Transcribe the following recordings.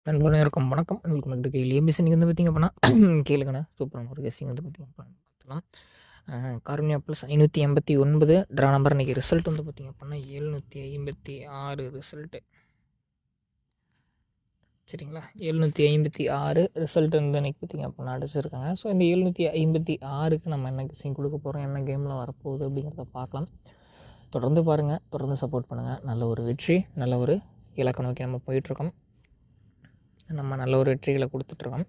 நண்பர்களுக்கும் வணக்கம். உங்களுக்கு வந்து கேள்வி ஏபிசி நீங்கள் வந்து பார்த்தீங்க அப்படின்னா கேளுங்கண்ணா. சூப்பரான ஒரு கெஸ்ஸிங் வந்து பார்த்தீங்க அப்படின்னா பார்த்தலாம். காருண்யா ப்ளஸ் 589 ட்ரா நம்பர் இன்றைக்கி ரிசல்ட் வந்து பார்த்தீங்க அப்படின்னா 756 ரிசல்ட்டு. சரிங்களா? 756 ரிசல்ட் வந்து இன்றைக்கி பார்த்தீங்க அப்படின்னா அடிச்சிருக்காங்க. ஸோ இந்த 756க்கு நம்ம என்ன கெஸ்ஸிங் கொடுக்க போகிறோம், என்ன கேமில் வரப்போகுது அப்படிங்கிறத பார்க்கலாம். தொடர்ந்து பாருங்கள், தொடர்ந்து சப்போர்ட் பண்ணுங்கள். நல்ல ஒரு வெற்றி, நல்ல ஒரு இலக்கை நோக்கி நம்ம போயிட்டுருக்கோம். நம்ம நல்ல ஒரு வெற்றிகளை கொடுத்துட்ருக்கோம்.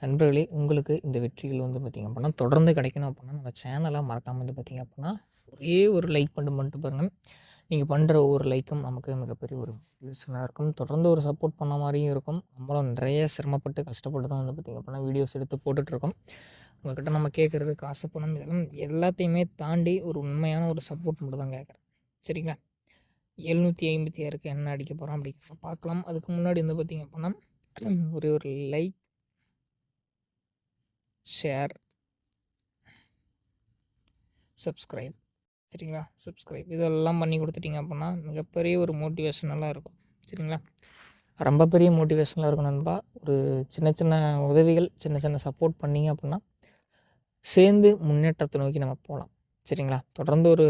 நண்பர்களே, உங்களுக்கு இந்த வெற்றிகள் வந்து பார்த்திங்க அப்படின்னா தொடர்ந்து கிடைக்கணும் அப்படின்னா நம்ம சேனலை மறக்காமல் வந்து பார்த்திங்க அப்படின்னா ஒரே ஒரு லைக் மட்டும் பாருங்கள். நீங்கள் பண்ணுற ஒவ்வொரு லைக்கும் நமக்கு மிகப்பெரிய ஒரு யூஸ்ஃபுல்லாக இருக்கும். தொடர்ந்து ஒரு சப்போர்ட் பண்ண மாதிரியும் இருக்கும். நம்மளும் நிறைய சிரமப்பட்டு கஷ்டப்பட்டு தான் வந்து பார்த்திங்க அப்படின்னா வீடியோஸ் எடுத்து போட்டுட்ருக்கோம். உங்கள்கிட்ட நம்ம கேட்குறது காசு பணம் இதெல்லாம் எல்லாத்தையுமே தாண்டி ஒரு உண்மையான ஒரு சப்போர்ட் மட்டும் தான் கேட்குறேன். சரிங்களா? 756க்கு என்ன அடிக்க போகிறோம் அப்படிங்கிறத பார்க்கலாம். அதுக்கு முன்னாடி வந்து பார்த்திங்க அப்படின்னா ஒரே ஒரு லைக், ஷேர், சப்ஸ்கிரைப். சரிங்களா? சப்ஸ்கிரைப் இதெல்லாம் பண்ணி கொடுத்துட்டிங்க அப்படின்னா மிகப்பெரிய ஒரு மோட்டிவேஷனலாக இருக்கும். சரிங்களா? ரொம்ப பெரிய மோட்டிவேஷனலாக இருக்கும் நண்பா. ஒரு சின்ன சின்ன உதவிகள், சின்ன சின்ன சப்போர்ட் பண்ணிங்க அப்படின்னா சேர்ந்து முன்னேற்றத்தை நோக்கி நம்ம போகலாம். சரிங்களா? தொடர்ந்து ஒரு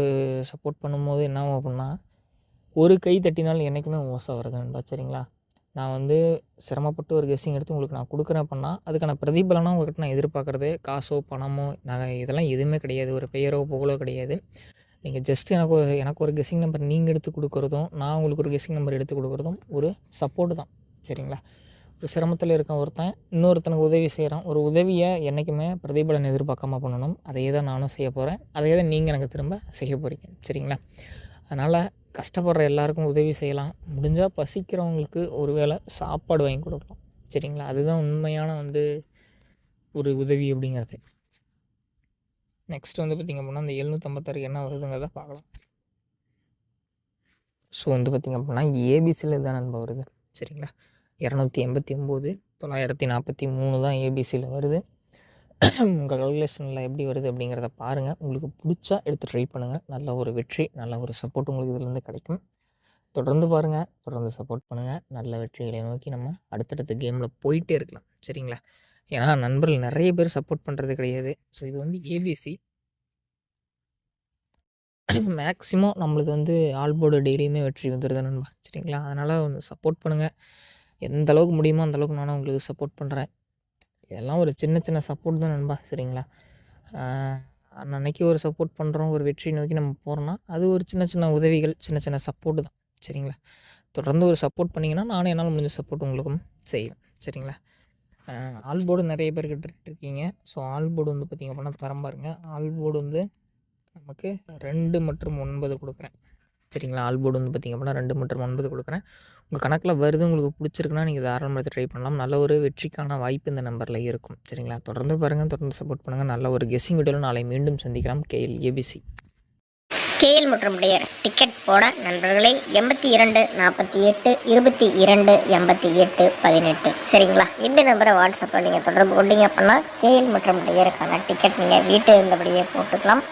சப்போர்ட் பண்ணும்போது என்ன ஆகும் அப்படின்னா ஒரு கை தட்டினாலும் என்றைக்குமே ஓசை வருது நண்பா. சரிங்களா? நான் வந்து சிரமப்பட்டு ஒரு கெஸ்ஸிங் எடுத்து உங்களுக்கு நான் கொடுக்குறேன் அப்படின்னா அதுக்கான பிரதிபலனாக உங்கள்கிட்ட நான் எதிர்பார்க்குறது காசோ பணமோ நகை இதெல்லாம் எதுவுமே கிடையாது. ஒரு பெயரோ புகழோ கிடையாது. நீங்கள் ஜஸ்ட் எனக்கு ஒரு கெஸ்ஸிங் நம்பர் நீங்கள் எடுத்து கொடுக்குறதும், நான் உங்களுக்கு ஒரு கெஸ்ஸிங் நம்பர் எடுத்து கொடுக்குறதும் ஒரு சப்போர்ட்டு தான். சரிங்களா? ஒரு சிரமத்தில் இருக்க ஒருத்தன் இன்னொருத்தனுக்கு உதவி செய்கிறான். ஒரு உதவியை என்றைக்குமே பிரதிபலன் எதிர்பார்க்காம பண்ணணும். அதையே தான் நானும் செய்ய போகிறேன். அதையே தான் நீங்கள் எனக்கு திரும்ப செய்ய போகிறீங்க. சரிங்களா? அதனால் கஷ்டப்படுற எல்லாருக்கும் உதவி செய்யலாம். முடிஞ்சால் பசிக்கிறவங்களுக்கு ஒரு வேளை சாப்பாடு வாங்கி கொடுக்கலாம். சரிங்களா? அதுதான் உண்மையான வந்து ஒரு உதவி அப்படிங்கிறது. நெக்ஸ்ட் வந்து பார்த்திங்க அப்படின்னா அந்த 756க்கு என்ன வருதுங்கிறத பார்க்கலாம். ஸோ வந்து பார்த்திங்க அப்படின்னா ஏபிசியில் தான் நண்பர் வருது. சரிங்களா? 289 943 தான் ஏபிசியில் வருது. உங்கள் கால்குலேஷனில் எப்படி வருது அப்படிங்கிறத பாருங்கள். உங்களுக்கு பிடிச்சா எடுத்து ட்ரை பண்ணுங்கள். நல்ல ஒரு வெற்றி, நல்ல ஒரு சப்போர்ட் உங்களுக்கு இதிலேருந்து கிடைக்கும். தொடர்ந்து பாருங்கள், தொடர்ந்து சப்போர்ட் பண்ணுங்கள். நல்ல வெற்றிகளை நோக்கி நம்ம அடுத்தடுத்த கேமில் போயிட்டே இருக்கலாம். சரிங்களா? ஏன்னா நண்பர்கள் நிறைய பேர் சப்போர்ட் பண்ணுறது கிடையாது. ஸோ இது வந்து ஏபிசி மேக்ஸிமம் நம்மளுக்கு வந்து ஆல் போர்டு டெய்லியுமே வெற்றி வந்துடுது நண்பா. சரிங்களா? அதனால் சப்போர்ட் பண்ணுங்கள். எந்த அளவுக்கு முடியுமோ அந்தளவுக்கு நானும் உங்களுக்கு சப்போர்ட் பண்ணுறேன். இதெல்லாம் ஒரு சின்ன சின்ன சப்போர்ட் தான் நண்பா. சரிங்களா? அன்னைக்கு ஒரு சப்போர்ட் பண்ணுறோம், ஒரு வெற்றி நோக்கி நம்ம போகிறோன்னா அது ஒரு சின்ன சின்ன உதவிகள், சின்ன சின்ன சப்போர்ட்டு தான். சரிங்களா? தொடர்ந்து ஒரு சப்போர்ட் பண்ணிங்கன்னா நானும் என்னால் முடிஞ்ச சப்போர்ட் உங்களுக்கும் செய்வேன். சரிங்களா? ஆல் போர்டு நிறைய பேர் கேட்டுட்ருக்கீங்க. ஸோ ஆல் போர்டு வந்து பார்த்திங்க அப்படின்னா தரம் பாருங்கள். ஆல் போர்டு வந்து நமக்கு 2 மற்றும் 9 கொடுக்குறேன். சரிங்களா? ஆல் போர்டு வந்து பார்த்திங்க அப்படின்னா 2 மற்றும் 9 கொடுக்குறேன். உங்கள் கணக்கில் வருது, உங்களுக்கு பிடிச்சிருக்குன்னா நீங்கள் தாராளமாக எடுத்து ட்ரை பண்ணலாம். நல்ல ஒரு வெற்றிக்கான வாய்ப்பு இந்த நம்பரில் இருக்கும். சரிங்களா? தொடர்ந்து பாருங்கள், தொடர்ந்து சப்போர்ட் பண்ணுங்கள். நல்ல ஒரு கெஸ்ஸிங் வீடியோவில் நாளை மீண்டும் சந்திக்கலாம். KL ABC. கேஎல் மற்றும் டியர் டிக்கெட் போட நண்பர்களே 82 48 22 88 18. சரிங்களா? இந்த நம்பரை வாட்ஸ்அப்பில் நீங்கள் தொடர்பு கொண்டீங்க அப்படின்னா கேஎல் மற்றும் டியருக்கான டிக்கெட் நீங்கள் வீட்டில் இருந்தபடியே போட்டுக்கலாம்.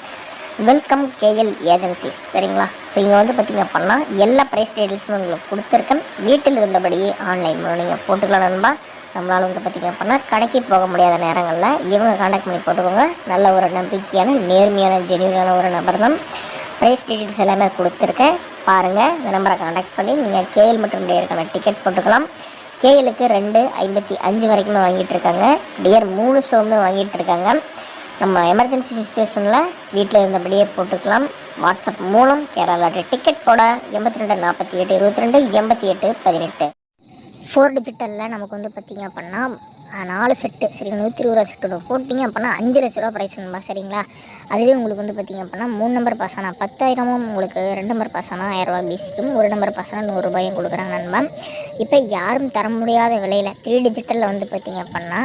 Welcome KL agencies. சரிங்களா? ஸோ இங்கே வந்து பார்த்திங்க அப்படின்னா எல்லா ப்ரைஸ் டீட்டெயில்ஸும் உங்களுக்கு கொடுத்துருக்கேன். வீட்டில் இருந்தபடியே ஆன்லைன் மூலம் நீங்கள் போட்டுக்கலாம் நண்பா. நம்மளால் வந்து பார்த்திங்க அப்படின்னா கடைக்கு போக முடியாத நேரங்களில் இவங்க கான்டாக்ட் பண்ணி போட்டுக்கோங்க. நல்ல ஒரு நம்பிக்கையான, நேர்மையான, ஜென்யூனான ஒரு நபர் தான். ப்ரைஸ் டீட்டெயில்ஸ் எல்லாமே கொடுத்துருக்கேன். பாருங்கள், இந்த நம்பரை கான்டாக்ட் பண்ணி நீங்கள் கேஎல் மற்றும் டியருக்கான டிக்கெட் போட்டுக்கலாம். கேஎலுக்கு 2.55 வரைக்குமே வாங்கிட்டு இருக்காங்க. டியர் 3 ஷோவுமே வாங்கிட்டு இருக்காங்க. நம்ம எமர்ஜென்சி சுச்சுவேஷனில் வீட்டில் இருந்தபடியே போட்டுக்கலாம். வாட்ஸ்அப் மூலம் கேரளா டிக்கெட் போட 82 48 22 88 18. 4 டிஜிட்டலில் நமக்கு வந்து பார்த்திங்க அப்படின்னா 4 செட்டு. சரிங்களா? 120 செட்டு போட்டிங்க அப்படின்னா 5 லட்ச ரூபா ப்ரைஸ் நம்பா. சரிங்களா? அதுவே உங்களுக்கு வந்து பார்த்திங்க அப்படின்னா 3 நம்பர் பாஸ் ஆனால் 10,000, உங்களுக்கு 2 நம்பர் பாஸ் ஆனால் 1000 ரூபா பிசிக்கும், 1 நம்பர் பாஸ் ஆனால் 100 ரூபாயும் கொடுக்குறாங்க நண்பா. இப்போ யாரும் தர முடியாத விலையில் 3 டிஜிட்டலில் வந்து பார்த்திங்க அப்படின்னா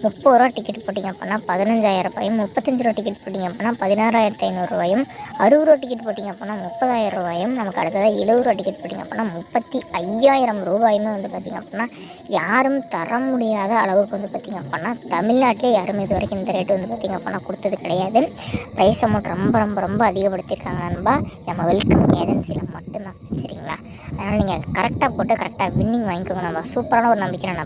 30 ரூபா டிக்கெட் போட்டிங்க அப்படின்னா 15,000 ரூபாயும், 35 ரூபா டிக்கெட் போட்டிங்க அப்படின்னா 16,500 ரூபாயும், 60 ரூபா டிக்கெட் போட்டிங்க அப்படின்னா 30,000 ரூபாயும், நமக்கு அடுத்ததாக 70 ரூபா டிக்கெட் போட்டிங்க அப்படின்னா 35,000 ரூபாயுமே வந்து பார்த்திங்க அப்படின்னா யாரும் தர முடியாத அளவுக்கு வந்து பார்த்திங்க அப்படின்னா தமிழ்நாட்டிலே யாரும் இது வரைக்கும் இந்த ரேட்டு வந்து பார்த்திங்க அப்படின்னா கொடுத்தது கிடையாது. ப்ரைஸ் அமௌண்ட் ரொம்ப ரொம்ப ரொம்ப அதிகப்படுத்தியிருக்காங்க நண்பா. நம்ம வெல்கம் ஏஜென்சியில் மட்டும்தான். சரிங்களா? அதனால் நீங்கள் கரெக்டாக போட்டு கரெக்டாக வின்னிங் வாங்கிக்கோங்க நண்பா. சூப்பரான ஒரு நம்பிக்கையான நம்பர்.